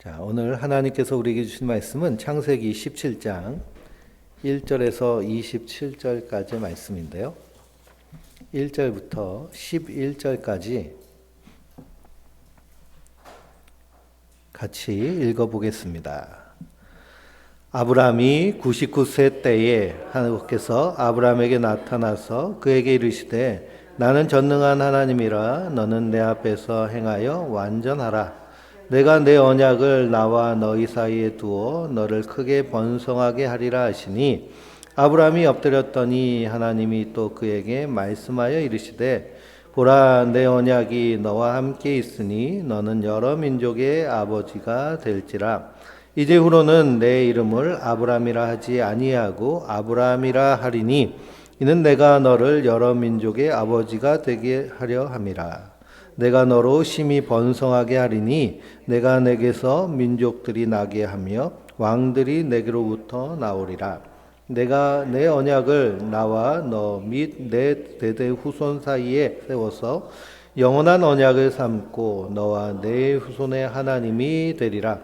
자, 오늘 하나님께서 우리에게 주신 말씀은 창세기 17장 1절에서 27절까지의 말씀인데요. 1절부터 11절까지 같이 읽어보겠습니다. 아브라함이 99세 때에 하나님께서 아브라함에게 나타나서 그에게 이르시되 나는 전능한 하나님이라 너는 내 앞에서 행하여 완전하라. 내가 내 언약을 나와 너희 사이에 두어 너를 크게 번성하게 하리라 하시니 아브라함이 엎드렸더니 하나님이 또 그에게 말씀하여 이르시되 보라 내 언약이 너와 함께 있으니 너는 여러 민족의 아버지가 될지라. 이제후로는 내 이름을 아브라함이라 하지 아니하고 아브라함이라 하리니 이는 내가 너를 여러 민족의 아버지가 되게 하려 함이라. 내가 너로 심히 번성하게 하리니 내가 내게서 민족들이 나게 하며 왕들이 내게로부터 나오리라. 내가 내 언약을 나와 너 및 내 대대 후손 사이에 세워서 영원한 언약을 삼고 너와 내 후손의 하나님이 되리라.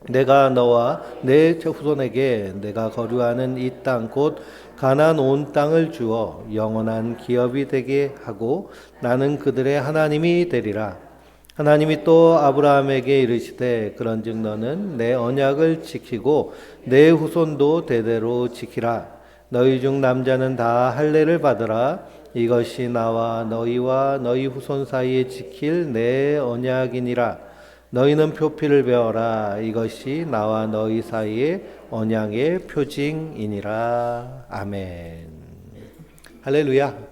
내가 너와 내 후손에게 내가 거류하는 이 땅 곧 가나안 온 땅을 주어 영원한 기업이 되게 하고 나는 그들의 하나님이 되리라. 하나님이 또 아브라함에게 이르시되 그런즉 너는 내 언약을 지키고 내 후손도 대대로 지키라. 너희 중 남자는 다 할례를 받으라. 이것이 나와 너희와 너희 후손 사이에 지킬 내 언약이니라. 너희는 표피를 베어라. 이것이 나와 너희 사이의 언약의 표징이니라. 아멘. 할렐루야.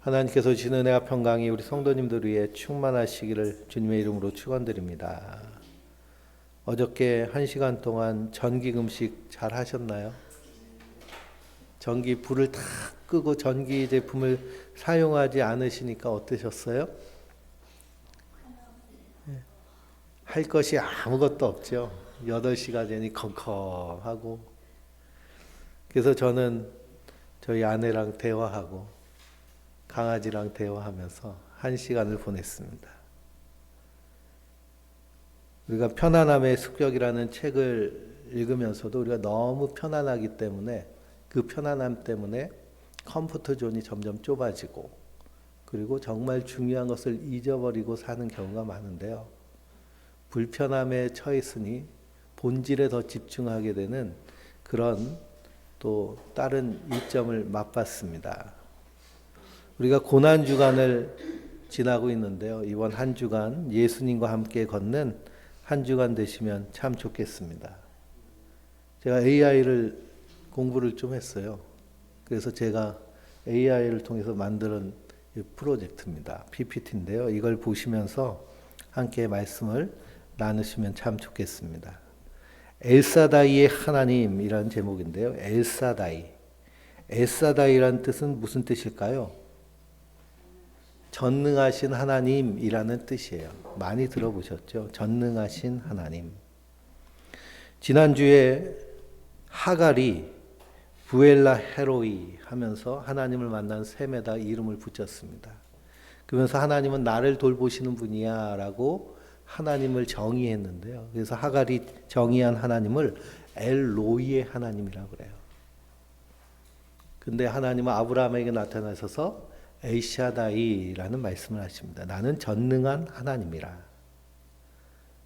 하나님께서 주시는 은혜와 평강이 우리 성도님들 위해 충만하시기를 주님의 이름으로 축원드립니다. 어저께 1시간 동안 전기 금식 잘 하셨나요? 전기 불을 다 끄고 전기 제품을 사용하지 않으시니까 어떠셨어요? 할 것이 아무것도 없죠. 8시가 되니 컴컴하고. 그래서 저는 저희 아내랑 대화하고 강아지랑 대화하면서 1시간을 보냈습니다. 우리가 편안함의 습격이라는 책을 읽으면서도 우리가 너무 편안하기 때문에 그 편안함 때문에 컴포트 존이 점점 좁아지고 그리고 정말 중요한 것을 잊어버리고 사는 경우가 많은데요. 불편함에 처했으니 본질에 더 집중하게 되는 그런 또 다른 이점을 맛봤습니다. 우리가 고난주간을 지나고 있는데요. 이번 한 주간 예수님과 함께 걷는 한 주간 되시면 참 좋겠습니다. 제가 AI를 공부를 좀 했어요. 그래서 제가 AI를 통해서 만든 프로젝트입니다. PPT인데요. 이걸 보시면서 함께 말씀을 나누시면 참 좋겠습니다. 엘사다이의 하나님이라는 제목인데요. 엘사다이. 엘사다이라는 뜻은 무슨 뜻일까요? 전능하신 하나님이라는 뜻이에요. 많이 들어보셨죠? 전능하신 하나님. 지난주에 하갈이 부엘라 헤로이 하면서 하나님을 만난 셈에다 이름을 붙였습니다. 그러면서 하나님은 나를 돌보시는 분이야 라고 하나님을 정의했는데요. 그래서 하갈이 정의한 하나님을 엘로이의 하나님이라고 그래요. 근데 하나님은 아브라함에게 나타나셔서 엘샤다이라는 말씀을 하십니다. 나는 전능한 하나님이라.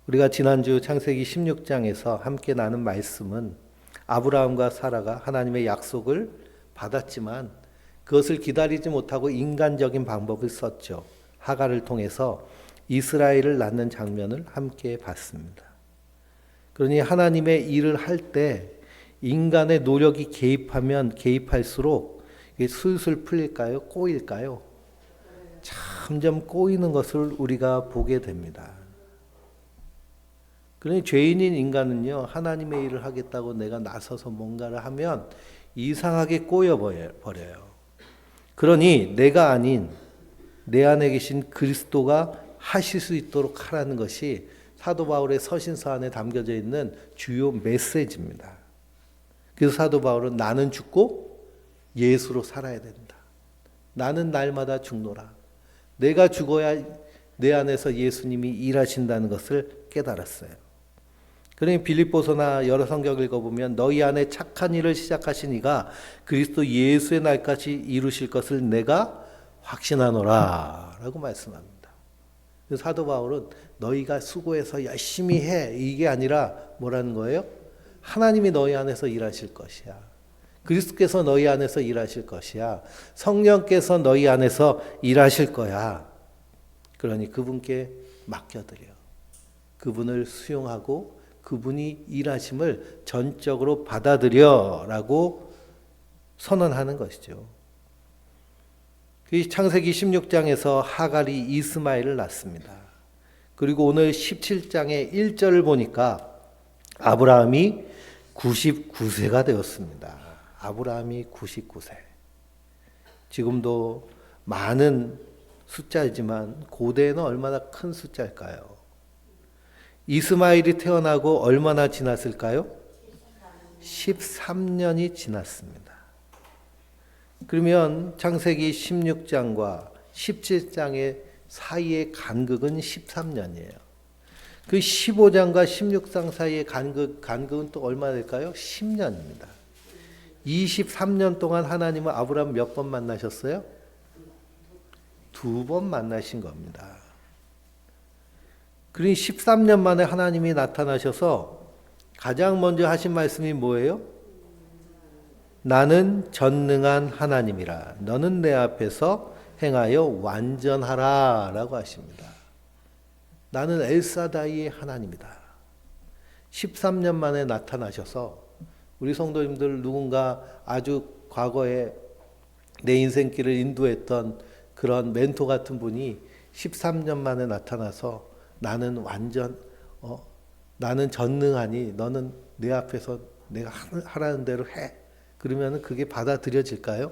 우리가 지난주 창세기 16장에서 함께 나눈 말씀은 아브라함과 사라가 하나님의 약속을 받았지만 그것을 기다리지 못하고 인간적인 방법을 썼죠. 하갈을 통해서 이스라엘을 낳는 장면을 함께 봤습니다. 그러니 하나님의 일을 할 때 인간의 노력이 개입하면 개입할수록 이게 술술 풀릴까요? 꼬일까요? 점점 꼬이는 것을 우리가 보게 됩니다. 그러니 죄인인 인간은요, 하나님의 일을 하겠다고 내가 나서서 뭔가를 하면 이상하게 꼬여버려요. 그러니 내가 아닌 내 안에 계신 그리스도가 하실 수 있도록 하라는 것이 사도 바울의 서신서 안에 담겨져 있는 주요 메시지입니다. 그래서 사도 바울은 나는 죽고 예수로 살아야 된다. 나는 날마다 죽노라. 내가 죽어야 내 안에서 예수님이 일하신다는 것을 깨달았어요. 그러니 빌립보서나 여러 성경 읽어보면 너희 안에 착한 일을 시작하신 이가 그리스도 예수의 날까지 이루실 것을 내가 확신하노라 라고 말씀합니다. 사도 바울은 너희가 수고해서 열심히 해 이게 아니라 뭐라는 거예요? 하나님이 너희 안에서 일하실 것이야. 그리스도께서 너희 안에서 일하실 것이야. 성령께서 너희 안에서 일하실 거야. 그러니 그분께 맡겨드려. 그분을 수용하고 그분이 일하심을 전적으로 받아들여라고 선언하는 것이죠. 창세기 16장에서 하갈이 이스마엘을 낳습니다. 그리고 오늘 17장의 1절을 보니까 아브라함이 99세가 되었습니다. 아브라함이 99세. 지금도 많은 숫자이지만 고대에는 얼마나 큰 숫자일까요? 이스마엘이 태어나고 얼마나 지났을까요? 13년이 지났습니다. 그러면 창세기 16장과 17장의 사이의 간극은 13년이에요. 그 15장과 16장 사이의 간극은 또 얼마나 될까요? 10년입니다. 23년 동안 하나님은 아브라함 몇 번 만나셨어요? 2번 만나신 겁니다. 그러니 13년 만에 하나님이 나타나셔서 가장 먼저 하신 말씀이 뭐예요? 나는 전능한 하나님이라 너는 내 앞에서 행하여 완전하라 라고 하십니다. 나는 엘사다이의 하나님이다. 13년 만에 나타나셔서 우리 성도님들 누군가 아주 과거에 내 인생길을 인도했던 그런 멘토 같은 분이 13년 만에 나타나서 나는 나는 전능하니 너는 내 앞에서 내가 하라는 대로 해. 그러면 그게 받아들여질까요?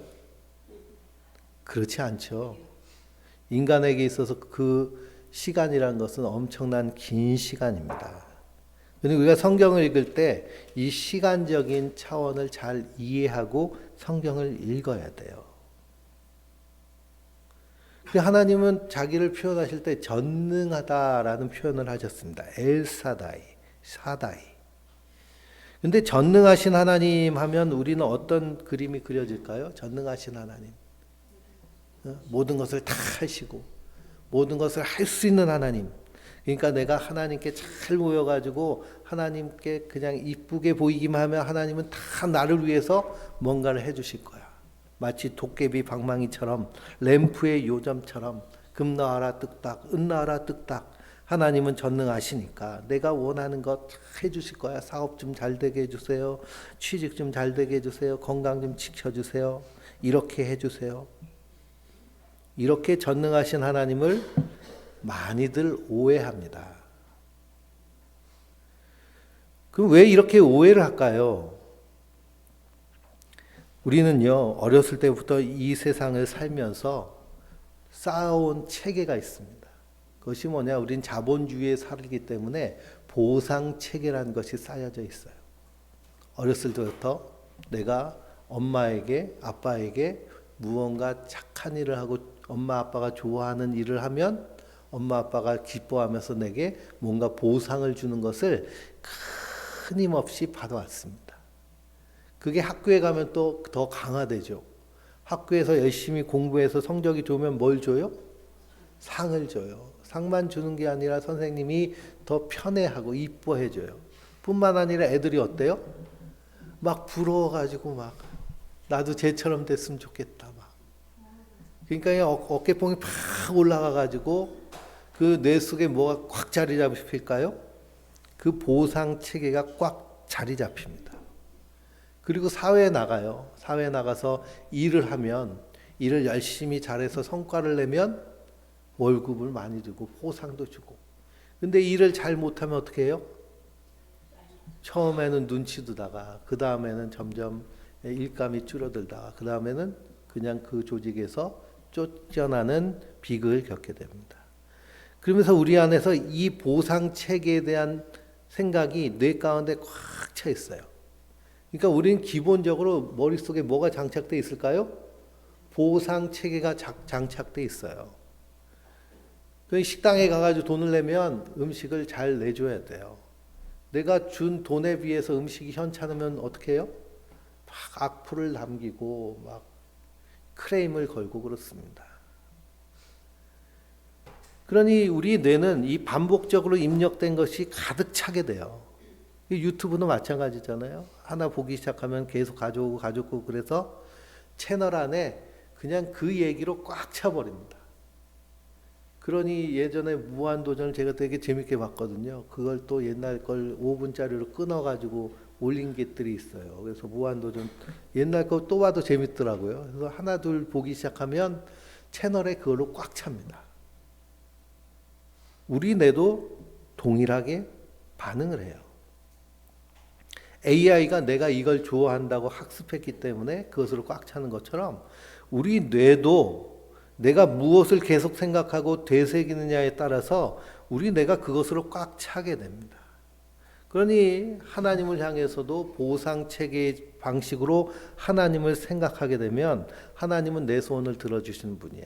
그렇지 않죠. 인간에게 있어서 그 시간이라는 것은 엄청난 긴 시간입니다. 우리가 성경을 읽을 때 이 시간적인 차원을 잘 이해하고 성경을 읽어야 돼요. 하나님은 자기를 표현하실 때 전능하다라는 표현을 하셨습니다. 엘사다이, 사다이. 근데 전능하신 하나님 하면 우리는 어떤 그림이 그려질까요? 전능하신 하나님. 모든 것을 다 하시고 모든 것을 할 수 있는 하나님. 그러니까 내가 하나님께 잘 모여가지고 하나님께 그냥 이쁘게 보이기만 하면 하나님은 다 나를 위해서 뭔가를 해주실 거야. 마치 도깨비 방망이처럼 램프의 요점처럼 금 나와라 뚝딱 은 나와라 뚝딱. 하나님은 전능하시니까 내가 원하는 것 다 해주실 거야. 사업 좀 잘 되게 해주세요. 취직 좀 잘 되게 해주세요. 건강 좀 지켜주세요. 이렇게 해주세요. 이렇게 전능하신 하나님을 많이들 오해합니다. 그럼 왜 이렇게 오해를 할까요? 우리는요, 어렸을 때부터 이 세상을 살면서 쌓아온 체계가 있습니다. 그것이 뭐냐? 우린 자본주의에 살기 때문에 보상 체계라는 것이 쌓여져 있어요. 어렸을 때부터 내가 엄마에게, 아빠에게 무언가 착한 일을 하고 엄마, 아빠가 좋아하는 일을 하면 엄마, 아빠가 기뻐하면서 내게 뭔가 보상을 주는 것을 끊임없이 받아왔습니다. 그게 학교에 가면 또 더 강화되죠. 학교에서 열심히 공부해서 성적이 좋으면 뭘 줘요? 상을 줘요. 상만 주는 게 아니라 선생님이 더 편애하고 이뻐해줘요. 뿐만 아니라 애들이 어때요? 막 부러워가지고 막 나도 쟤처럼 됐으면 좋겠다. 막. 그러니까 어깨뽕이 팍 올라가가지고 그 뇌 속에 뭐가 꽉 자리 잡힐까요? 그 보상 체계가 꽉 자리 잡힙니다. 그리고 사회에 나가요. 사회에 나가서 일을 하면 일을 열심히 잘해서 성과를 내면 월급을 많이 주고 보상도 주고. 근데 일을 잘 못하면 어떻게 해요? 처음에는 눈치 두다가 그 다음에는 점점 일감이 줄어들다가 그 다음에는 그냥 그 조직에서 쫓겨나는 비극을 겪게 됩니다. 그러면서 우리 안에서 이 보상 체계에 대한 생각이 뇌 가운데 꽉 차 있어요. 그러니까 우리는 기본적으로 머릿속에 뭐가 장착되어 있을까요? 보상 체계가 장착되어 있어요. 식당에 가가지고 돈을 내면 음식을 잘 내줘야 돼요. 내가 준 돈에 비해서 음식이 현찮으면 어떻게 해요? 막 악플을 남기고 막 크레임을 걸고 그렇습니다. 그러니 우리 뇌는 이 반복적으로 입력된 것이 가득 차게 돼요. 유튜브도 마찬가지잖아요. 하나 보기 시작하면 계속 가져오고 그래서 채널 안에 그냥 그 얘기로 꽉 차버립니다. 그러니 예전에 무한도전을 제가 되게 재밌게 봤거든요. 그걸 또 옛날 걸 5분짜리로 끊어가지고 올린 것들이 있어요. 그래서 무한도전 옛날 거 또 봐도 재밌더라고요. 그래서 하나 둘 보기 시작하면 채널에 그걸로 꽉 찹니다. 우리 뇌도 동일하게 반응을 해요. AI가 내가 이걸 좋아한다고 학습했기 때문에 그것으로 꽉 차는 것처럼 우리 뇌도 내가 무엇을 계속 생각하고 되새기느냐에 따라서 우리 뇌가 그것으로 꽉 차게 됩니다. 그러니 하나님을 향해서도 보상체계의 방식으로 하나님을 생각하게 되면 하나님은 내 소원을 들어주시는 분이야.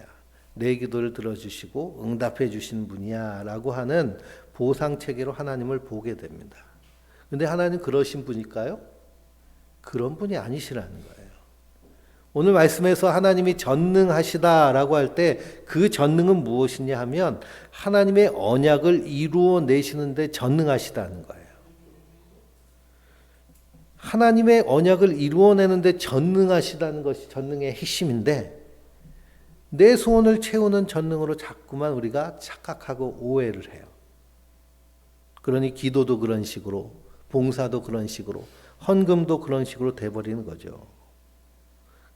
내 기도를 들어주시고 응답해 주시는 분이야 라고 하는 보상체계로 하나님을 보게 됩니다. 근데 하나님 그러신 분일까요? 그런 분이 아니시라는 거예요. 오늘 말씀에서 하나님이 전능하시다라고 할 때 그 전능은 무엇이냐 하면 하나님의 언약을 이루어내시는데 전능하시다는 거예요. 하나님의 언약을 이루어내는데 전능하시다는 것이 전능의 핵심인데 내 소원을 채우는 전능으로 자꾸만 우리가 착각하고 오해를 해요. 그러니 기도도 그런 식으로, 봉사도 그런 식으로, 헌금도 그런 식으로 돼버리는 거죠.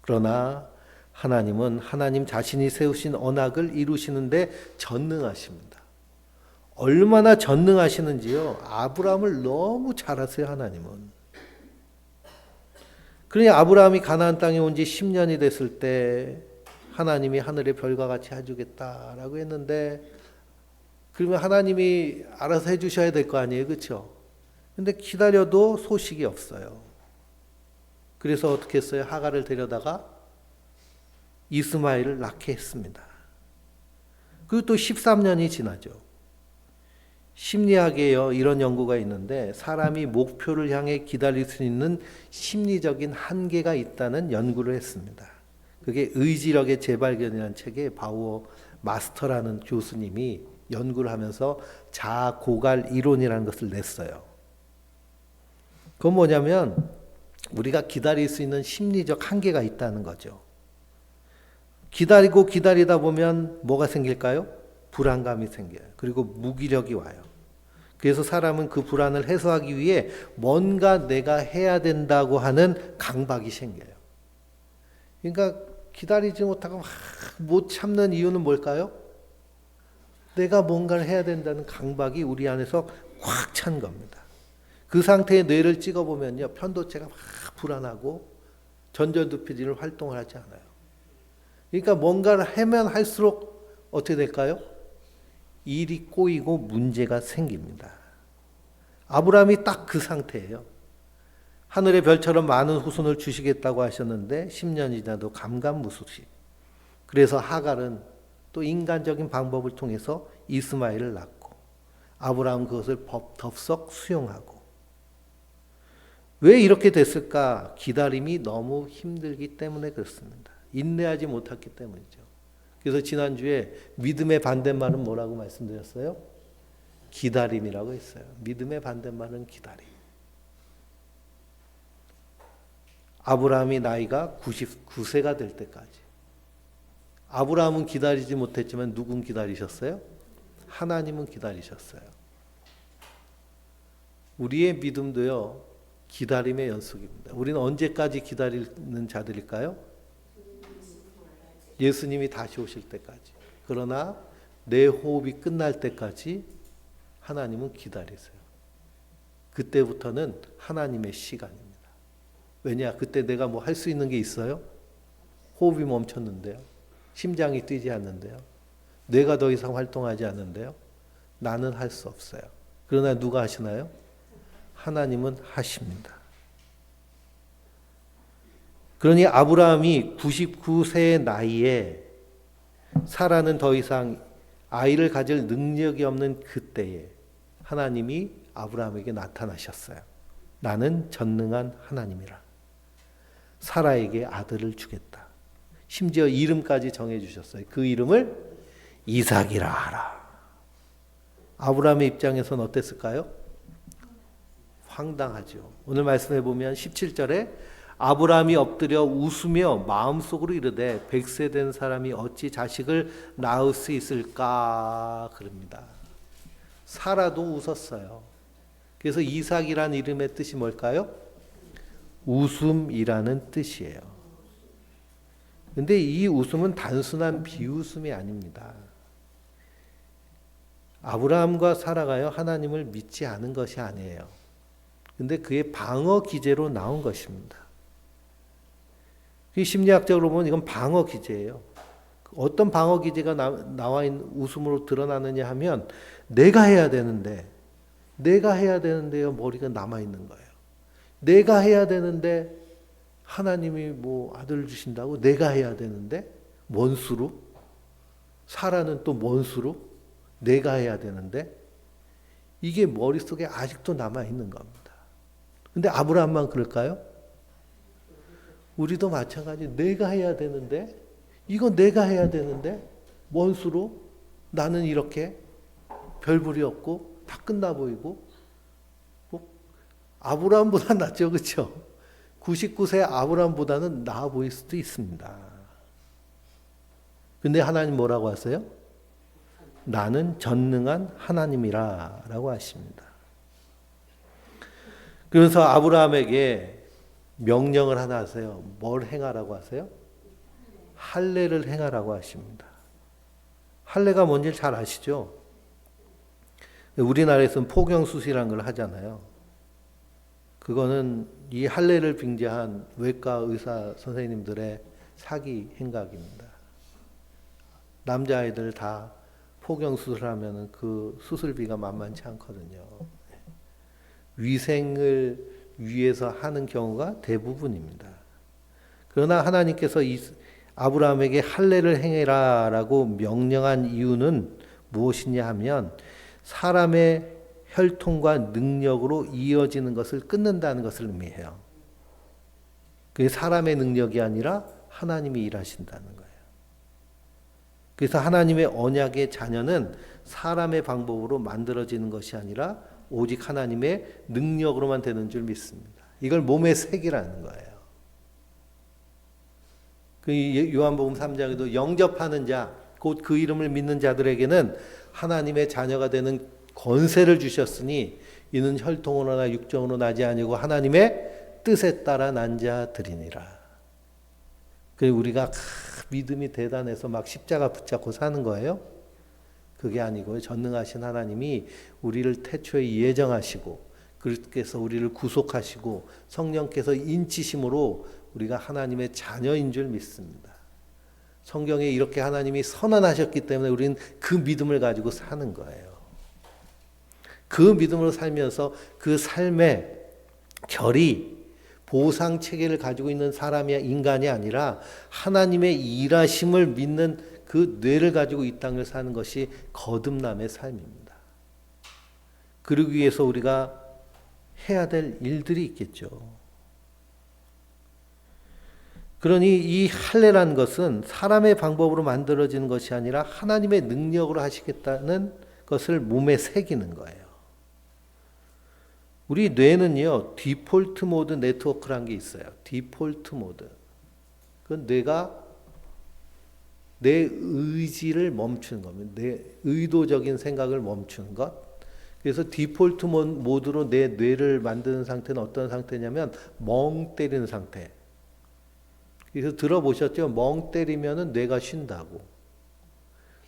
그러나 하나님은 하나님 자신이 세우신 언약을 이루시는데 전능하십니다. 얼마나 전능하시는지요. 아브라함을 너무 잘 아세요, 하나님은. 그러니 아브라함이 가나안 땅에 온 지 10년이 됐을 때 하나님이 하늘의 별과 같이 해주겠다라고 했는데 그러면 하나님이 알아서 해주셔야 될 거 아니에요, 그렇죠? 근데 기다려도 소식이 없어요. 그래서 어떻게 했어요? 하갈을 데려다가 이스마엘을 낳게 했습니다. 그리고 또 13년이 지나죠. 심리학에요 이런 연구가 있는데 사람이 목표를 향해 기다릴 수 있는 심리적인 한계가 있다는 연구를 했습니다. 그게 의지력의 재발견이라는 책에 바우어 마스터라는 교수님이 연구를 하면서 자아 고갈 이론이라는 것을 냈어요. 그건 뭐냐면 우리가 기다릴 수 있는 심리적 한계가 있다는 거죠. 기다리다 보면 뭐가 생길까요? 불안감이 생겨요. 그리고 무기력이 와요. 그래서 사람은 그 불안을 해소하기 위해 뭔가 내가 해야 된다고 하는 강박이 생겨요. 그러니까 기다리지 못하고 막 못 참는 이유는 뭘까요? 내가 뭔가를 해야 된다는 강박이 우리 안에서 꽉 찬 겁니다. 그 상태의 뇌를 찍어보면요. 편도체가 막 불안하고 전두피질을 활동을 하지 않아요. 그러니까 뭔가를 하면 할수록 어떻게 될까요? 일이 꼬이고 문제가 생깁니다. 아브라함이 딱 그 상태예요. 하늘의 별처럼 많은 후손을 주시겠다고 하셨는데 10년이 지나도 감감무소식. 그래서 하갈은 또 인간적인 방법을 통해서 이스마엘을 낳고 아브라함은 그것을 덥석 수용하고 왜 이렇게 됐을까? 기다림이 너무 힘들기 때문에 그렇습니다. 인내하지 못했기 때문이죠. 그래서 지난주에 믿음의 반대말은 뭐라고 말씀드렸어요? 기다림이라고 했어요. 믿음의 반대말은 기다림. 아브라함이 나이가 99세가 될 때까지. 아브라함은 기다리지 못했지만 누군 기다리셨어요? 하나님은 기다리셨어요. 우리의 믿음도요, 기다림의 연속입니다. 우리는 언제까지 기다리는 자들일까요? 예수님이 다시 오실 때까지. 그러나 내 호흡이 끝날 때까지 하나님은 기다리세요. 그때부터는 하나님의 시간입니다. 왜냐? 그때 내가 뭐 할 수 있는 게 있어요? 호흡이 멈췄는데요. 심장이 뛰지 않는데요. 뇌가 더 이상 활동하지 않는데요. 나는 할 수 없어요. 그러나 누가 하시나요? 하나님은 하십니다. 그러니 아브라함이 99세의 나이에 사라는 더 이상 아이를 가질 능력이 없는 그때에 하나님이 아브라함에게 나타나셨어요. 나는 전능한 하나님이라. 사라에게 아들을 주겠다. 심지어 이름까지 정해주셨어요. 그 이름을 이삭이라 하라. 아브라함의 입장에서는 어땠을까요? 황당하죠. 오늘 말씀해 보면 17절에 아브라함이 엎드려 웃으며 마음속으로 이르되 100세 된 사람이 어찌 자식을 낳을 수 있을까 그럽니다. 사라도 웃었어요. 그래서 이삭이라는 이름의 뜻이 뭘까요? 웃음이라는 뜻이에요. 근데 이 웃음은 단순한 비웃음이 아닙니다. 아브라함과 사라가요, 하나님을 믿지 않은 것이 아니에요. 근데 그의 방어 기제로 나온 것입니다. 심리학적으로 보면 이건 방어 기제예요. 어떤 방어 기제가 나와 있는 웃음으로 드러나느냐 하면 내가 해야 되는데요. 머리가 남아 있는 거예요. 내가 해야 되는데 하나님이 뭐 아들 주신다고 내가 해야 되는데 뭔 수로? 사라는 또 뭔 수로? 내가 해야 되는데 이게 머릿속에 아직도 남아 있는 겁니다. 근데 아브라함만 그럴까요? 우리도 마찬가지. 내가 해야 되는데 이거 내가 해야 되는데 뭔 수로? 나는 이렇게 별볼이 없고 다 끝나 보이고 아브라함보다 낫죠. 그렇죠? 99세 아브라함보다는 나아 보일 수도 있습니다. 근데 하나님 뭐라고 하세요? 나는 전능한 하나님이라 라고 하십니다. 그래서 아브라함에게 명령을 하나 하세요. 뭘 행하라고 하세요? 할례를 행하라고 하십니다. 할례가 뭔지 잘 아시죠? 우리나라에서는 포경수술이라는 걸 하잖아요. 그거는 이 할례를 빙자한 외과 의사 선생님들의 사기 행각입니다. 남자아이들 다 포경수술하면 그 수술비가 만만치 않거든요. 위생을 위해서 하는 경우가 대부분입니다. 그러나 하나님께서 아브라함에게 할례를 행해라라고 명령한 이유는 무엇이냐 하면 사람의 혈통과 능력으로 이어지는 것을 끊는다는 것을 의미해요. 그게 사람의 능력이 아니라 하나님이 일하신다는 거예요. 그래서 하나님의 언약의 자녀는 사람의 방법으로 만들어지는 것이 아니라 오직 하나님의 능력으로만 되는 줄 믿습니다. 이걸 몸의 색이라는 거예요. 그 요한복음 3장에도 영접하는 자, 곧 그 이름을 믿는 자들에게는 하나님의 자녀가 되는 권세를 주셨으니 이는 혈통으로나 육정으로 나지 아니고 하나님의 뜻에 따라 난 자들이니라. 그리고 우리가 믿음이 대단해서 막 십자가 붙잡고 사는 거예요? 그게 아니고 전능하신 하나님이 우리를 태초에 예정하시고 그리스도께서 우리를 구속하시고 성령께서 인치심으로 우리가 하나님의 자녀인 줄 믿습니다. 성경에 이렇게 하나님이 선언하셨기 때문에 우리는 그 믿음을 가지고 사는 거예요. 그 믿음으로 살면서 그 삶의 결이 보상 체계를 가지고 있는 사람이 인간이 아니라 하나님의 일하심을 믿는 그 뇌를 가지고 이 땅을 사는 것이 거듭남의 삶입니다. 그러기 위해서 우리가 해야 될 일들이 있겠죠. 그러니 이 할례라는 것은 사람의 방법으로 만들어지는 것이 아니라 하나님의 능력으로 하시겠다는 것을 몸에 새기는 거예요. 우리 뇌는요, 디폴트 모드 네트워크라는 게 있어요. 디폴트 모드. 그건 뇌가 내 의지를 멈추는 겁니다. 내 의도적인 생각을 멈추는 것. 그래서 디폴트 모드로 내 뇌를 만드는 상태는 어떤 상태냐면 멍 때리는 상태. 그래서 들어보셨죠? 멍 때리면은 뇌가 쉰다고.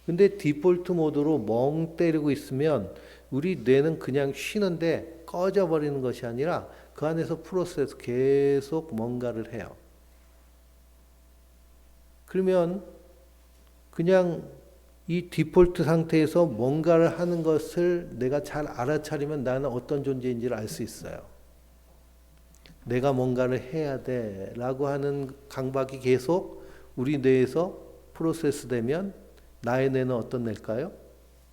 근데 디폴트 모드로 멍 때리고 있으면 우리 뇌는 그냥 쉬는데 꺼져버리는 것이 아니라 그 안에서 프로세스 계속 뭔가를 해요. 그러면 그냥 이 디폴트 상태에서 뭔가를 하는 것을 내가 잘 알아차리면 나는 어떤 존재인지를 알 수 있어요. 내가 뭔가를 해야 돼 라고 하는 강박이 계속 우리 뇌에서 프로세스 되면 나의 뇌는 어떤 뇌일까요?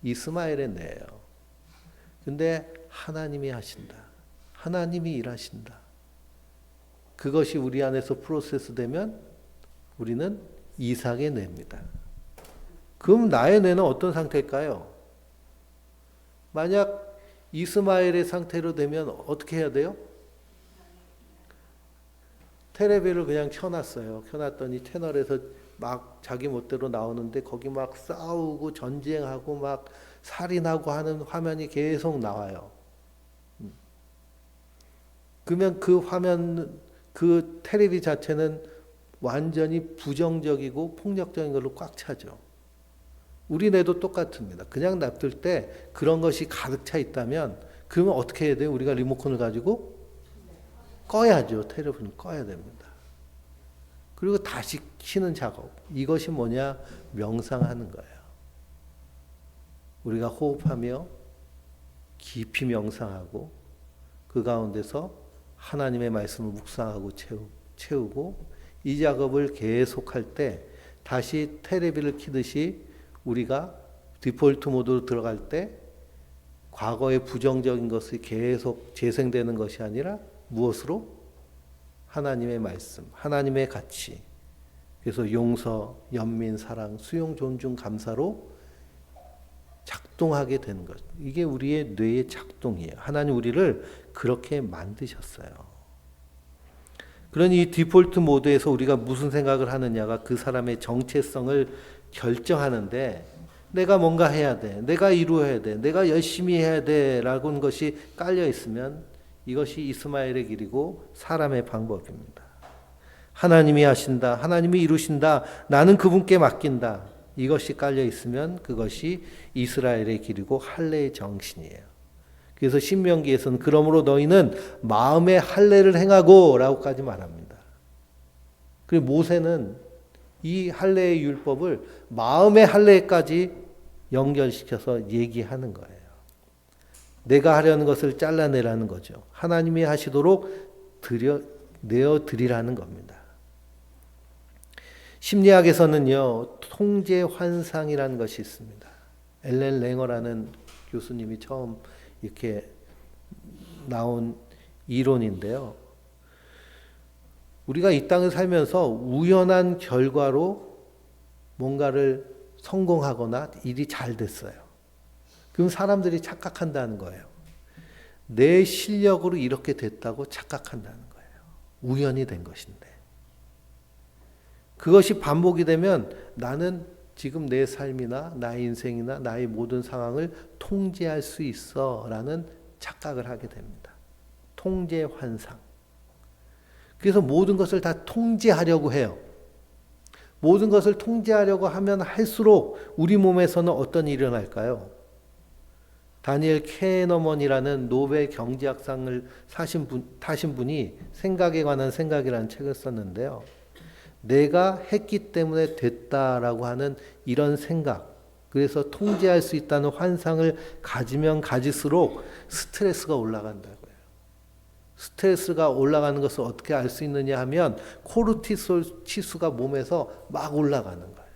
이스마엘의 뇌예요. 근데 하나님이 하신다. 하나님이 일하신다. 그것이 우리 안에서 프로세스 되면 우리는 이삭의 뇌입니다. 그럼 나의 뇌는 어떤 상태일까요? 만약 이스마엘의 상태로 되면 어떻게 해야 돼요? 텔레비를 그냥 켜놨어요. 켜놨더니 채널에서 막 자기 멋대로 나오는데 거기 막 싸우고 전쟁하고 막 살인하고 하는 화면이 계속 나와요. 그러면 그 화면, 그 텔레비 자체는 완전히 부정적이고 폭력적인 걸로 꽉 차죠. 우리 뇌도 똑같습니다. 그냥 놔둘 때 그런 것이 가득 차 있다면 그러면 어떻게 해야 돼요? 우리가 리모컨을 가지고 꺼야죠. 텔레비전을 꺼야 됩니다. 그리고 다시 켜는 작업. 이것이 뭐냐? 명상하는 거예요. 우리가 호흡하며 깊이 명상하고 그 가운데서 하나님의 말씀을 묵상하고 채우고 이 작업을 계속할 때 다시 텔레비를 켜듯이 우리가 디폴트 모드로 들어갈 때 과거의 부정적인 것이 계속 재생되는 것이 아니라 무엇으로? 하나님의 말씀, 하나님의 가치. 그래서 용서, 연민, 사랑, 수용, 존중, 감사로 작동하게 되는 것. 이게 우리의 뇌의 작동이에요. 하나님 우리를 그렇게 만드셨어요. 그러니 이 디폴트 모드에서 우리가 무슨 생각을 하느냐가 그 사람의 정체성을 결정하는데 내가 뭔가 해야 돼. 내가 이루어야 돼. 내가 열심히 해야 돼. 라는 것이 깔려 있으면 이것이 이스마엘의 길이고 사람의 방법입니다. 하나님이 하신다. 하나님이 이루신다. 나는 그분께 맡긴다. 이것이 깔려 있으면 그것이 이스라엘의 길이고 할례의 정신이에요. 그래서 신명기에서는 그러므로 너희는 마음의 할례를 행하고 라고까지 말합니다. 그리고 모세는 이 할례의 율법을 마음의 할례까지 연결시켜서 얘기하는 거예요. 내가 하려는 것을 잘라내라는 거죠. 하나님이 하시도록 내어드리라는 겁니다. 심리학에서는요, 통제 환상이라는 것이 있습니다. 엘렌 랭어라는 교수님이 처음 이렇게 나온 이론인데요. 우리가 이 땅을 살면서 우연한 결과로 뭔가를 성공하거나 일이 잘 됐어요. 그럼 사람들이 착각한다는 거예요. 내 실력으로 이렇게 됐다고 착각한다는 거예요. 우연이 된 것인데. 그것이 반복이 되면 나는 지금 내 삶이나 나의 인생이나 나의 모든 상황을 통제할 수 있어 라는 착각을 하게 됩니다. 통제 환상. 그래서 모든 것을 다 통제하려고 해요. 모든 것을 통제하려고 하면 할수록 우리 몸에서는 어떤 일이 일어날까요? 다니엘 캐너먼이라는 노벨 경제학상을 타신 분이 생각에 관한 생각이라는 책을 썼는데요. 내가 했기 때문에 됐다라고 하는 이런 생각, 그래서 통제할 수 있다는 환상을 가지면 가질수록 스트레스가 올라간다고요. 스트레스가 올라가는 것을 어떻게 알 수 있느냐 하면 코르티솔 치수가 몸에서 막 올라가는 거예요.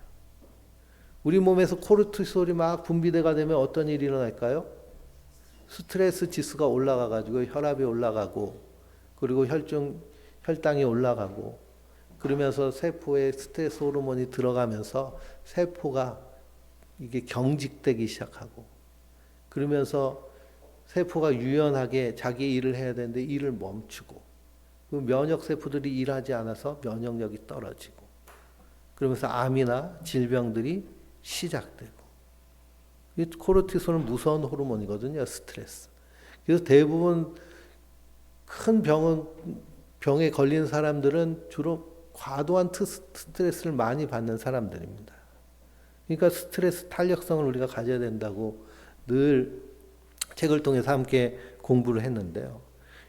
우리 몸에서 코르티솔이 막 분비되가 되면 어떤 일이 일어날까요? 스트레스 지수가 올라가 가지고 혈압이 올라가고 그리고 혈당이 올라가고 그러면서 세포에 스트레스 호르몬이 들어가면서 세포가 이게 경직되기 시작하고 그러면서 세포가 유연하게 자기 일을 해야 되는데 일을 멈추고 그 면역 세포들이 일하지 않아서 면역력이 떨어지고 그러면서 암이나 질병들이 시작되고 코르티솔은 무서운 호르몬이거든요. 스트레스. 그래서 대부분 큰 병에 걸린 사람들은 주로 과도한 스트레스를 많이 받는 사람들입니다. 그러니까 스트레스 탄력성을 우리가 가져야 된다고 늘 책을 통해서 함께 공부를 했는데요.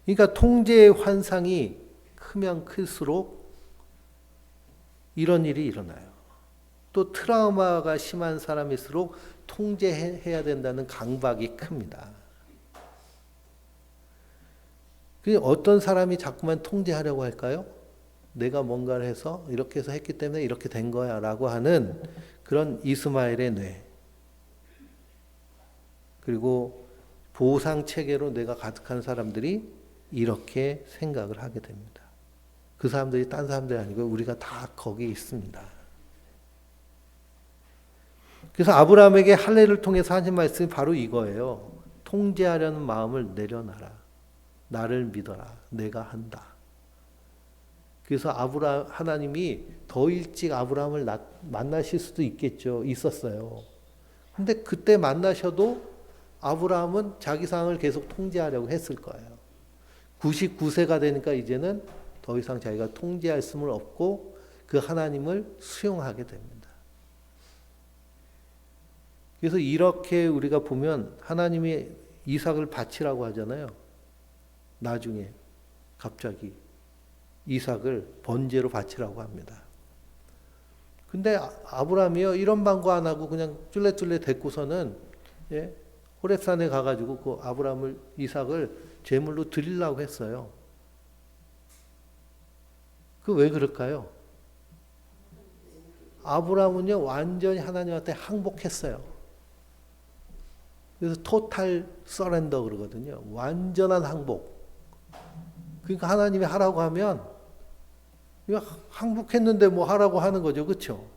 그러니까 통제의 환상이 크면 클수록 이런 일이 일어나요. 또 트라우마가 심한 사람일수록 통제해야 된다는 강박이 큽니다. 어떤 사람이 자꾸만 통제하려고 할까요? 내가 뭔가를 해서 이렇게 해서 했기 때문에 이렇게 된 거야 라고 하는 그런 이스마엘의 뇌. 그리고 보상 체계로 내가 가득한 사람들이 이렇게 생각을 하게 됩니다. 그 사람들이 딴 사람들이 아니고 우리가 다 거기에 있습니다. 그래서 아브라함에게 할례를 통해서 하신 말씀이 바로 이거예요. 통제하려는 마음을 내려놔라. 나를 믿어라. 내가 한다. 그래서 하나님이 더 일찍 아브라함을 만나실 수도 있었어요. 근데 그때 만나셔도 아브라함은 자기 상황을 계속 통제하려고 했을 거예요. 99세가 되니까 이제는 더 이상 자기가 통제할 수는 없고 그 하나님을 수용하게 됩니다. 그래서 이렇게 우리가 보면 하나님이 이삭을 바치라고 하잖아요. 나중에 갑자기 이삭을 번제로 바치라고 합니다. 근데 아브라함이요 이런 방구 안 하고 그냥 쫄래쫄래 데리고서는 호렙산에 가가지고 그 이삭을 제물로 드리려고 했어요. 그 왜 그럴까요? 아브라함은요 완전히 하나님한테 항복했어요. 그래서 토탈 서렌더 그러거든요. 완전한 항복. 그러니까 하나님이 하라고 하면 항복했는데 뭐 하라고 하는 거죠. 그렇죠?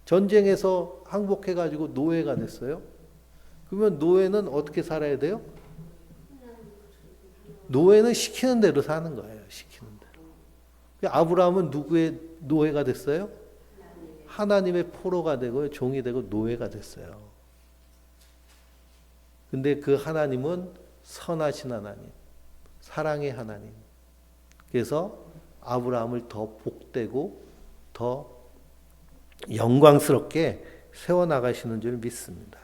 전쟁에서 항복해가지고 노예가 됐어요. 그러면 노예는 어떻게 살아야 돼요? 노예는 시키는 대로 사는 거예요. 시키는 대로. 아브라함은 누구의 노예가 됐어요? 하나님의 포로가 되고 종이 되고 노예가 됐어요. 근데 그 하나님은 선하신 하나님, 사랑의 하나님. 그래서 아브라함을 더 복되고 더 영광스럽게 세워나가시는 줄 믿습니다.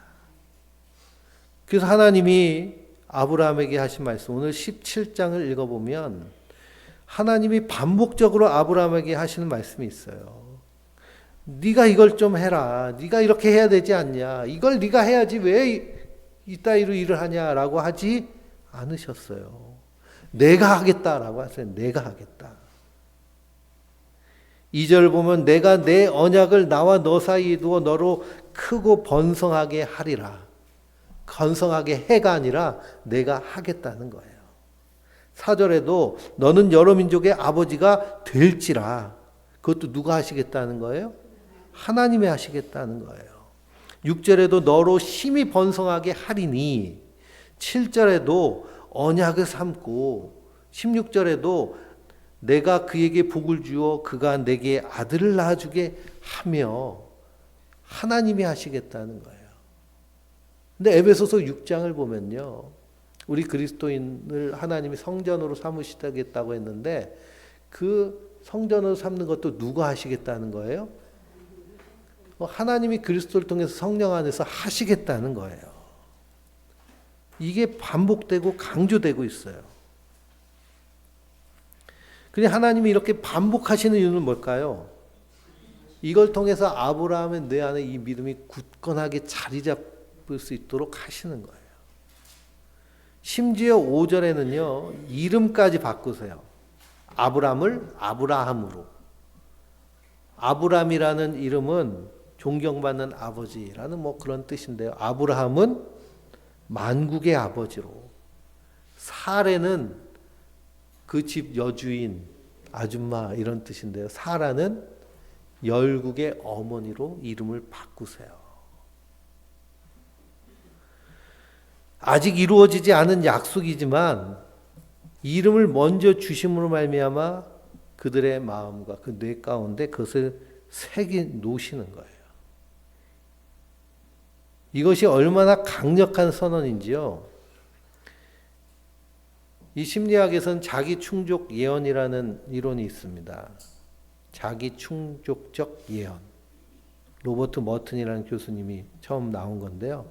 그래서 하나님이 아브라함에게 하신 말씀, 오늘 17장을 읽어보면 하나님이 반복적으로 아브라함에게 하시는 말씀이 있어요. 네가 이걸 좀 해라. 네가 이렇게 해야 되지 않냐. 이걸 네가 해야지 왜 이따위로 일을 하냐라고 하지 않으셨어요. 내가 하겠다라고 하세요. 내가 하겠다. 2절 보면 내가 내 언약을 나와 너 사이에 두어 너로 크고 번성하게 하리라. 번성하게 해가 아니라 내가 하겠다는 거예요. 4절에도 너는 여러 민족의 아버지가 될지라. 그것도 누가 하시겠다는 거예요? 하나님이 하시겠다는 거예요. 6절에도 너로 심히 번성하게 하리니 7절에도 언약을 삼고 16절에도 내가 그에게 복을 주어 그가 내게 아들을 낳아주게 하며 하나님이 하시겠다는 거예요. 근데 에베소서 6장을 보면요. 우리 그리스도인을 하나님이 성전으로 삼으시겠다고 했는데 그 성전으로 삼는 것도 누가 하시겠다는 거예요? 하나님이 그리스도를 통해서 성령 안에서 하시겠다는 거예요. 이게 반복되고 강조되고 있어요. 그런데 하나님이 이렇게 반복하시는 이유는 뭘까요? 이걸 통해서 아브라함의 내 안에 이 믿음이 굳건하게 자리 잡을 수 있도록 하시는 거예요. 심지어 5절에는요. 이름까지 바꾸세요. 아브람을 아브라함으로. 아브람이라는 이름은 존경받는 아버지라는 뭐 그런 뜻인데요. 아브라함은 만국의 아버지로. 사레는 그 집 여주인, 아줌마 이런 뜻인데요. 사라는 열국의 어머니로 이름을 바꾸세요. 아직 이루어지지 않은 약속이지만 이름을 먼저 주심으로 말미암아 그들의 마음과 그 뇌 가운데 그것을 새겨 놓으시는 거예요. 이것이 얼마나 강력한 선언인지요. 이 심리학에서는 자기 충족 예언이라는 이론이 있습니다. 자기 충족적 예언. 로버트 머튼이라는 교수님이 처음 나온 건데요.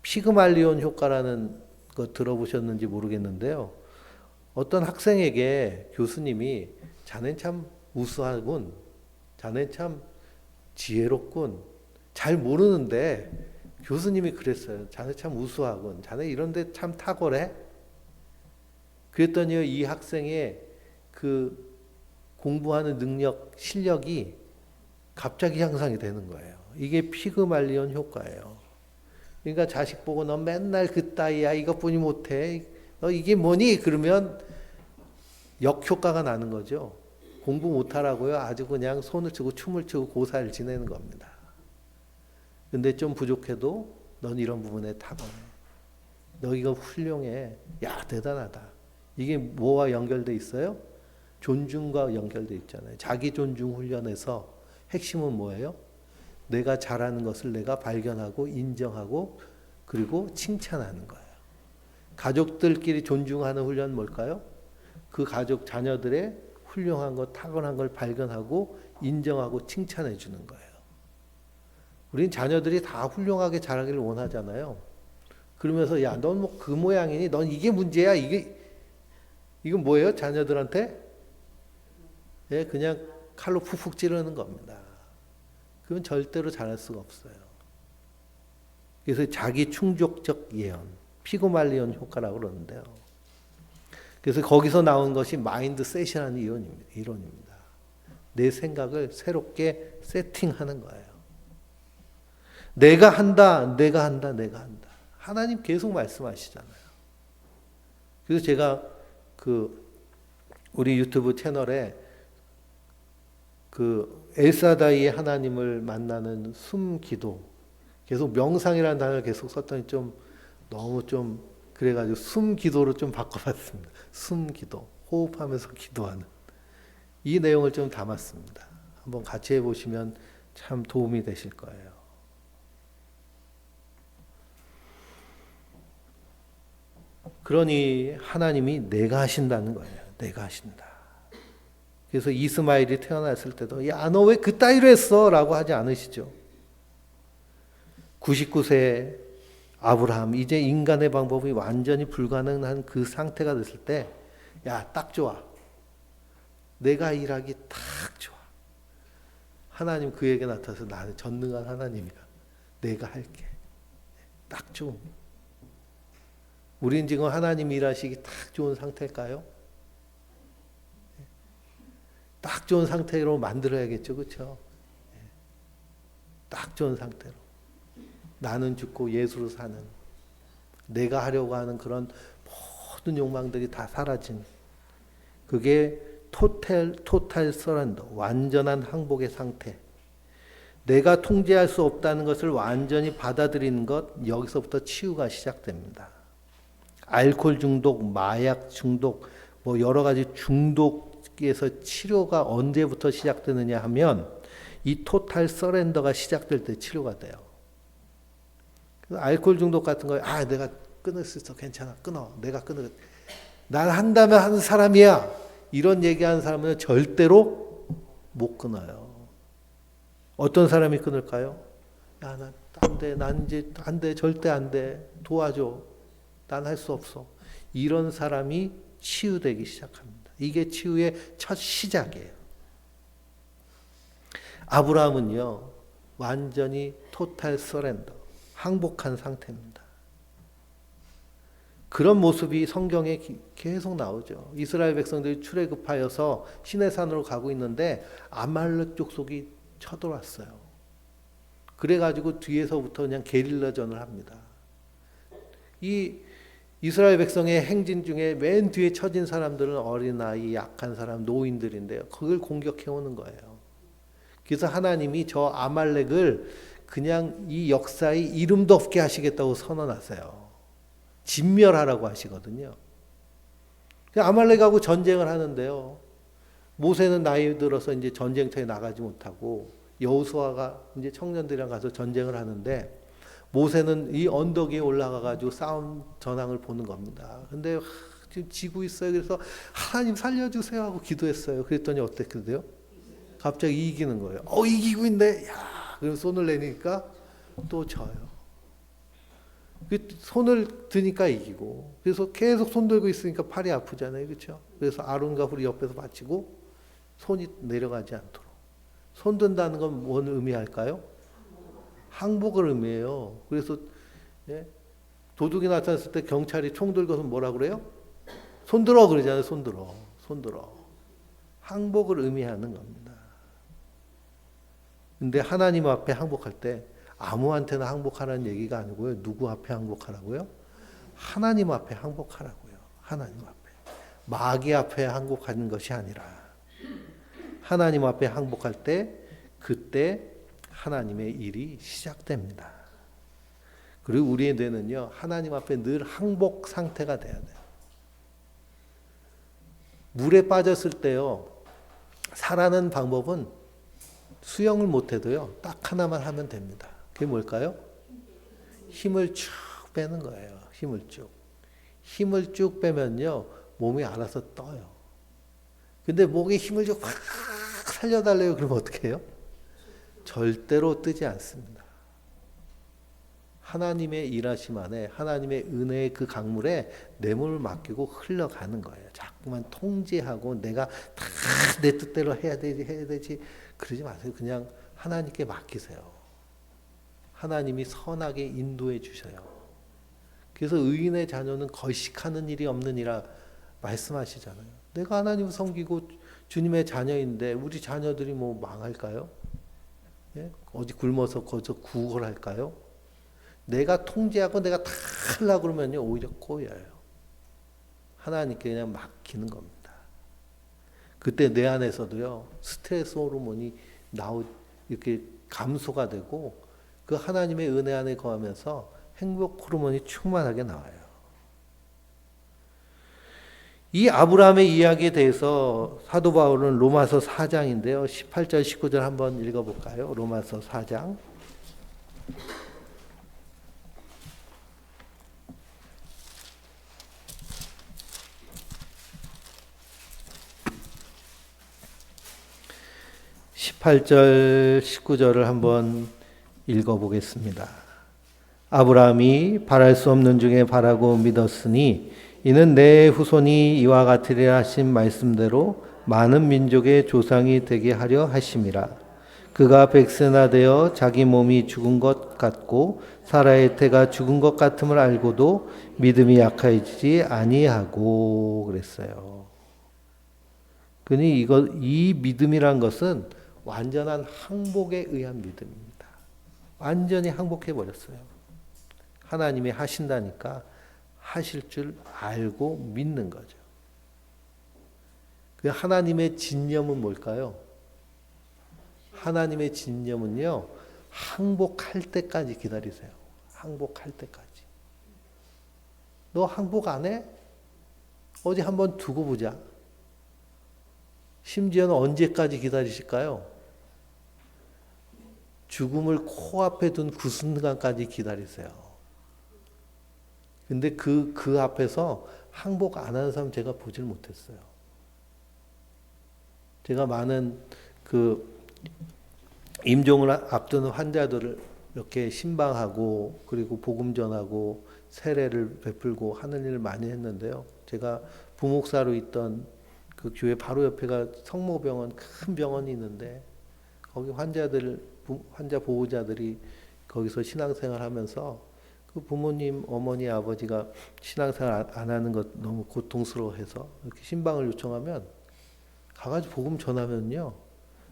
피그말리온 효과라는 거 들어보셨는지 모르겠는데요. 어떤 학생에게 교수님이 자넨 참 우수하군. 자넨 참 지혜롭군. 잘 모르는데 교수님이 그랬어요. 자네 참 우수하군. 자네 이런데 참 탁월해. 그랬더니 이 학생의 그 공부하는 능력, 실력이 갑자기 향상이 되는 거예요. 이게 피그말리온 효과예요. 그러니까 자식 보고 너 맨날 그따위야 이것뿐이 못해. 너 이게 뭐니? 그러면 역효과가 나는 거죠. 공부 못하라고요. 아주 그냥 손을 치고 춤을 추고 고사를 지내는 겁니다. 근데 좀 부족해도 넌 이런 부분에 탁월해. 너 이거 훌륭해. 야 대단하다. 이게 뭐와 연결돼 있어요? 존중과 연결돼 있잖아요. 자기 존중 훈련에서 핵심은 뭐예요? 내가 잘하는 것을 내가 발견하고 인정하고 그리고 칭찬하는 거예요. 가족들끼리 존중하는 훈련 뭘까요? 그 가족 자녀들의 훌륭한 것, 타고난 걸 발견하고 인정하고 칭찬해 주는 거예요. 우린 자녀들이 다 훌륭하게 자라기를 원하잖아요. 그러면서 야, 넌 뭐 그 모양이니? 넌 이게 문제야? 이건 뭐예요? 자녀들한테? 예, 그냥 칼로 푹푹 찌르는 겁니다. 그건 절대로 잘할 수가 없어요. 그래서 자기 충족적 예언, 피고말리온 효과라고 그러는데요. 그래서 거기서 나온 것이 마인드셋이라는 이론입니다. 내 생각을 새롭게 세팅하는 거예요. 내가 한다, 내가 한다, 내가 한다. 하나님 계속 말씀하시잖아요. 그래서 제가 우리 유튜브 채널에 엘사다이의 하나님을 만나는 숨기도, 계속 명상이라는 단어를 계속 썼더니 너무 그래가지고 숨기도로 좀 바꿔봤습니다. 숨기도, 호흡하면서 기도하는 이 내용을 좀 담았습니다. 한번 같이 해보시면 참 도움이 되실 거예요. 그러니 하나님이 내가 하신다는 거예요. 내가 하신다. 그래서 이스마엘이 태어났을 때도 야, 너 왜 그따위로 했어? 라고 하지 않으시죠. 99세 아브라함, 이제 인간의 방법이 완전히 불가능한 그 상태가 됐을 때 야, 딱 좋아. 내가 일하기 딱 좋아. 하나님 그에게 나타나서 나는 전능한 하나님이야. 내가 할게. 딱 좋은. 우린 지금 하나님 일하시기 딱 좋은 상태일까요? 딱 좋은 상태로 만들어야겠죠. 그렇죠? 딱 좋은 상태로. 나는 죽고 예수로 사는, 내가 하려고 하는 그런 모든 욕망들이 다 사라진, 그게 토탈 서렌더, 완전한 항복의 상태. 내가 통제할 수 없다는 것을 완전히 받아들이는 것, 여기서부터 치유가 시작됩니다. 알코올 중독, 마약 중독, 뭐 여러 가지 중독에서 치료가 언제부터 시작되느냐 하면 이 토탈 서렌더가 시작될 때 치료가 돼요. 알코올 중독 같은 거, 내가 끊을 수 있어. 괜찮아. 끊어. 내가 끊어. 난 한다면 하는 사람이야. 이런 얘기하는 사람은 절대로 못 끊어요. 어떤 사람이 끊을까요? 야, 난 안 돼. 난 이제 안 돼. 절대 안 돼. 도와줘. 난 할 수 없어. 이런 사람이 치유되기 시작합니다. 이게 치유의 첫 시작이에요. 아브라함은요, 완전히 토탈 서렌더, 항복한 상태입니다. 그런 모습이 성경에 계속 나오죠. 이스라엘 백성들이 출애굽하여서 시내산으로 가고 있는데 아말렉 족속이 쳐들어왔어요. 그래가지고 뒤에서부터 그냥 게릴라전을 합니다. 이 이스라엘 백성의 행진 중에 맨 뒤에 처진 사람들은 어린아이, 약한 사람, 노인들인데요. 그걸 공격해오는 거예요. 그래서 하나님이 저 아말렉을 그냥 이 역사에 이름도 없게 하시겠다고 선언하세요. 진멸하라고 하시거든요. 아말렉하고 전쟁을 하는데요. 모세는 나이 들어서 이제 전쟁터에 나가지 못하고 여호수아가 이제 청년들이랑 가서 전쟁을 하는데 모세는 이 언덕 위에 올라가가지고 싸움 전황을 보는 겁니다. 근데 지금 지고 있어요. 그래서 하나님 살려주세요 하고 기도했어요. 그랬더니 어떻게 돼요? 갑자기 이기는 거예요. 이기고 있네. 야, 그래서 손을 내니까 또 져요. 손을 드니까 이기고. 그래서 계속 손 들고 있으니까 팔이 아프잖아요. 그렇죠? 그래서 아론과 훌이 옆에서 받치고 손이 내려가지 않도록. 손 든다는 건 뭔 의미할까요? 항복을 의미해요. 그래서 도둑이 나타났을 때 경찰이 총 들고서 뭐라 그래요? 손 들어 그러잖아요. 손 들어. 손 들어. 항복을 의미하는 겁니다. 근데 하나님 앞에 항복할 때 아무한테나 항복하라는 얘기가 아니고요. 누구 앞에 항복하라고요? 하나님 앞에 항복하라고요. 하나님 앞에. 마귀 앞에 항복하는 것이 아니라 하나님 앞에 항복할 때 그때 하나님의 일이 시작됩니다. 그리고 우리의 뇌는요, 하나님 앞에 늘 항복 상태가 돼야 돼요. 물에 빠졌을 때요, 살아는 방법은 수영을 못해도요, 딱 하나만 하면 됩니다. 그게 뭘까요? 힘을 쭉 빼는 거예요. 힘을 쭉. 힘을 쭉 빼면요, 몸이 알아서 떠요. 근데 목에 힘을 좀 확 살려달래요. 그러면 어떻게 해요? 절대로 뜨지 않습니다. 하나님의 일하심 안에 하나님의 은혜의 그 강물에 내 몸을 맡기고 흘러가는 거예요. 자꾸만 통제하고 내가 다 내 뜻대로 해야 되지 그러지 마세요. 그냥 하나님께 맡기세요. 하나님이 선하게 인도해 주셔요. 그래서 의인의 자녀는 거식하는 일이 없느니라 말씀하시잖아요. 내가 하나님을 섬기고 주님의 자녀인데 우리 자녀들이 뭐 망할까요? 예? 어디 굶어서 거기서 구걸할까요? 내가 통제하고 내가 다 하려고 그러면요, 오히려 꼬여요. 하나님께 그냥 맡기는 겁니다. 그때 내 안에서도요, 스트레스 호르몬이 이렇게 감소가 되고, 그 하나님의 은혜 안에 거하면서 행복 호르몬이 충만하게 나와요. 이 아브라함의 이야기에 대해서 사도 바울은 로마서 4장인데요. 18절, 19절 한번 읽어볼까요? 로마서 4장. 18절, 19절을 한번 읽어보겠습니다. 아브라함이 바랄 수 없는 중에 바라고 믿었으니 이는 내 후손이 이와 같으리라 하신 말씀대로 많은 민족의 조상이 되게 하려 하심이라. 그가 백세나 되어 자기 몸이 죽은 것 같고 사라의 태가 죽은 것 같음을 알고도 믿음이 약해지지 아니하고 그랬어요. 그니 이 믿음이란 것은 완전한 항복에 의한 믿음입니다. 완전히 항복해 버렸어요. 하나님이 하신다니까 하실 줄 알고 믿는 거죠. 그 하나님의 진념은 뭘까요? 하나님의 진념은요, 항복할 때까지 기다리세요. 항복할 때까지. 너 항복 안 해? 어디 한번 두고 보자. 심지어는 언제까지 기다리실까요? 죽음을 코앞에 둔 그 순간까지 기다리세요. 근데 그 앞에서 항복 안 하는 사람 제가 보질 못했어요. 제가 많은 임종을 앞두는 환자들을 이렇게 신방하고 그리고 복음 전하고 세례를 베풀고 하는 일을 많이 했는데요. 제가 부목사로 있던 그 교회 바로 옆에가 성모병원, 큰 병원이 있는데 거기 환자 보호자들이 거기서 신앙생활 하면서 그 부모님, 어머니, 아버지가 신앙생활 안 하는 것 너무 고통스러워해서 이렇게 신방을 요청하면 가가지고 복음 전하면요,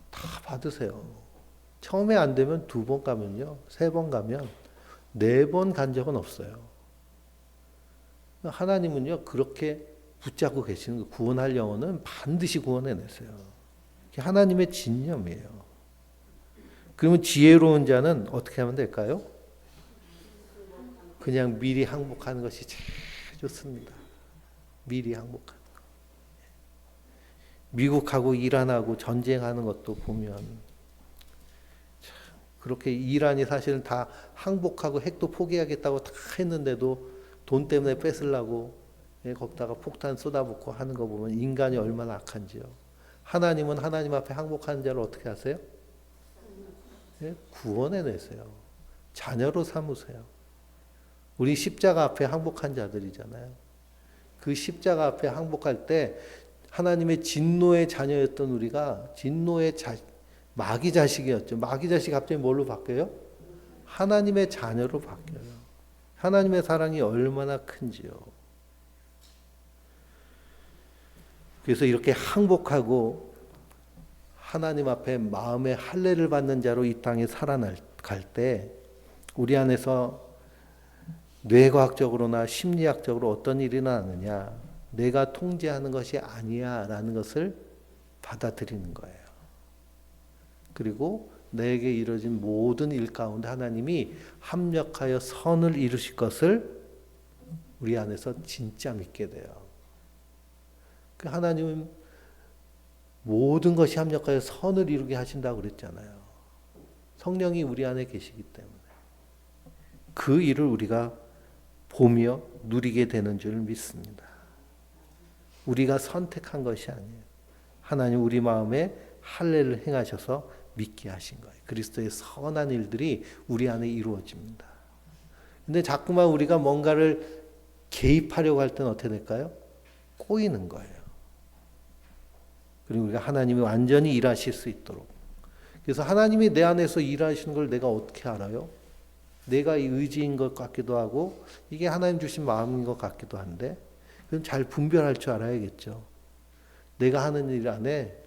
다 받으세요. 처음에 안 되면 2번 가면요, 3번 가면 4번 간 적은 없어요. 하나님은요, 그렇게 붙잡고 계시는 거, 구원할 영혼은 반드시 구원해내세요. 하나님의 진념이에요. 그러면 지혜로운 자는 어떻게 하면 될까요? 그냥 미리 항복하는 것이 제일 좋습니다. 미리 항복하는 거. 미국하고 이란하고 전쟁하는 것도 보면 그렇게 이란이 사실은 다 항복하고 핵도 포기하겠다고 다 했는데도 돈 때문에 뺏으려고 거기다가 폭탄 쏟아붓고 하는 거 보면 인간이 얼마나 악한지요. 하나님은 하나님 앞에 항복하는 자를 어떻게 하세요? 구원해내세요. 자녀로 삼으세요. 우리 십자가 앞에 항복한 자들이잖아요. 그 십자가 앞에 항복할 때 하나님의 진노의 자녀였던 우리가 진노의 마귀 자식이었죠. 마귀 자식이 갑자기 뭘로 바뀌어요? 하나님의 자녀로 바뀌어요. 하나님의 사랑이 얼마나 큰지요. 그래서 이렇게 항복하고 하나님 앞에 마음의 할례를 받는 자로 이 땅에 살아갈 때 우리 안에서 뇌과학적으로나 심리학적으로 어떤 일이 나느냐, 내가 통제하는 것이 아니야 라는 것을 받아들이는 거예요. 그리고 내게 이루어진 모든 일 가운데 하나님이 합력하여 선을 이루실 것을 우리 안에서 진짜 믿게 돼요. 그 하나님은 모든 것이 합력하여 선을 이루게 하신다고 그랬잖아요. 성령이 우리 안에 계시기 때문에 그 일을 우리가 보며 누리게 되는 줄 믿습니다. 우리가 선택한 것이 아니에요. 하나님 우리 마음에 할례를 행하셔서 믿게 하신 거예요. 그리스도의 선한 일들이 우리 안에 이루어집니다. 근데 자꾸만 우리가 뭔가를 개입하려고 할 때는 어떻게 될까요? 꼬이는 거예요. 그리고 우리가 하나님이 완전히 일하실 수 있도록. 그래서 하나님이 내 안에서 일하시는 걸 내가 어떻게 알아요? 내가 이 의지인 것 같기도 하고 이게 하나님 주신 마음인 것 같기도 한데 그럼 잘 분별할 줄 알아야겠죠. 내가 하는 일 안에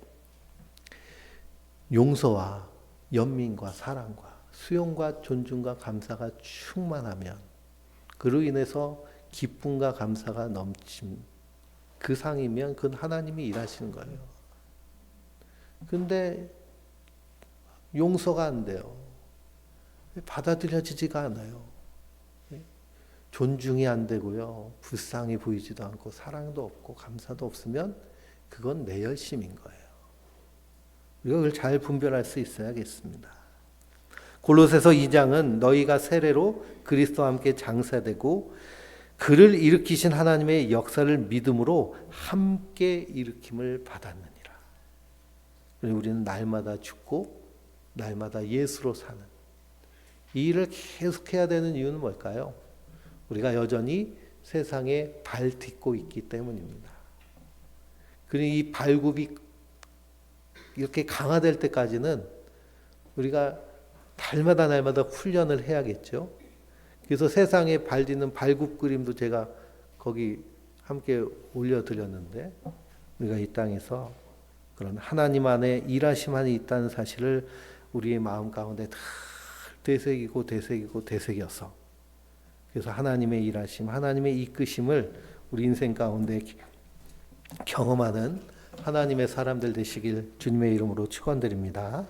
용서와 연민과 사랑과 수용과 존중과 감사가 충만하면 그로 인해서 기쁨과 감사가 넘친 그 상이면 그건 하나님이 일하시는 거예요. 근데 용서가 안 돼요. 받아들여지지가 않아요. 존중이 안 되고요. 불쌍히 보이지도 않고 사랑도 없고 감사도 없으면 그건 내 열심인 거예요. 우리가 그걸 잘 분별할 수 있어야겠습니다. 골로새서 2장은 너희가 세례로 그리스도와 함께 장사되고 그를 일으키신 하나님의 역사를 믿음으로 함께 일으킴을 받았느니라. 우리는 날마다 죽고 날마다 예수로 사는 이 일을 계속해야 되는 이유는 뭘까요? 우리가 여전히 세상에 발 딛고 있기 때문입니다. 그리고 이 발굽이 이렇게 강화될 때까지는 우리가 날마다 훈련을 해야겠죠. 그래서 세상에 발 딛는 발굽 그림도 제가 거기 함께 올려드렸는데 우리가 이 땅에서 그런 하나님 안에 일하심만이 있다는 사실을 우리의 마음 가운데 다 되새겨서 그래서 하나님의 일하심, 하나님의 이끄심을 우리 인생 가운데 경험하는 하나님의 사람들 되시길 주님의 이름으로 축원드립니다.